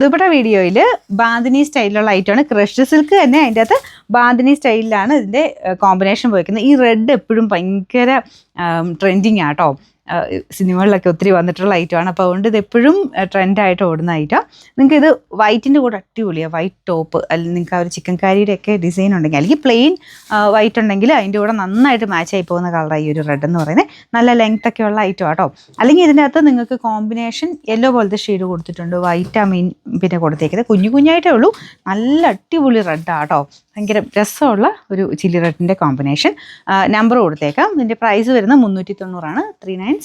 ഇതുപോലെ വീഡിയോയിൽ ബാന്തിനി സ്റ്റൈലിലുള്ള ഐറ്റമാണ്. ക്രഷ്ഡ് സിൽക്ക് തന്നെ അതിൻ്റെ അകത്ത് ബാന്തിനി സ്റ്റൈലിലാണ് ഇതിൻ്റെ കോമ്പിനേഷൻ പോയിരിക്കുന്നത്. ഈ റെഡ് എപ്പോഴും ഭയങ്കര ട്രെൻഡിങ് ആട്ടോ. സിനിമകളിലൊക്കെ ഒത്തിരി വന്നിട്ടുള്ള ഐറ്റമാണ്. അപ്പോൾ അതുകൊണ്ട് ഇത് എപ്പോഴും ട്രെൻഡായിട്ട് ഓടുന്ന ഐറ്റം. നിങ്ങൾക്ക് ഇത് വൈറ്റിൻ്റെ കൂടെ അടിപൊളിയാണ്. വൈറ്റ് ടോപ്പ് അല്ലെങ്കിൽ നിങ്ങൾക്ക് ആ ഒരു ചിക്കൻ കാരിയുടെയൊക്കെ ഡിസൈൻ ഉണ്ടെങ്കിൽ, അല്ലെങ്കിൽ പ്ലെയിൻ വൈറ്റ് ഉണ്ടെങ്കിൽ അതിൻ്റെ കൂടെ നന്നായിട്ട് മാച്ച് ആയി പോകുന്ന കളറാണ് ഈ ഒരു റെഡ് എന്ന് പറയുന്നത്. നല്ല ലെങ്ത് ഒക്കെ ഉള്ള ഐറ്റം ആട്ടോ. അല്ലെങ്കിൽ ഇതിൻ്റെ അകത്ത് നിങ്ങൾക്ക് കോമ്പിനേഷൻ യെല്ലോ പോലത്തെ ഷെയ്ഡ് കൊടുത്തിട്ടുണ്ട്. വൈറ്റ് മീൻ പിന്നെ കൊടുത്തേക്കുന്നത് കുഞ്ഞു കുഞ്ഞായിട്ടേ ഉള്ളൂ. നല്ല അടിപൊളി റെഡാണ് കേട്ടോ. ഭയങ്കര രസമുള്ള ഒരു ചില്ലി റെഡിൻ്റെ കോമ്പിനേഷൻ. നമ്പർ കൊടുത്തേക്കാം. ഇതിൻ്റെ പ്രൈസ് വരുന്നത് 390 ആണ്. 390.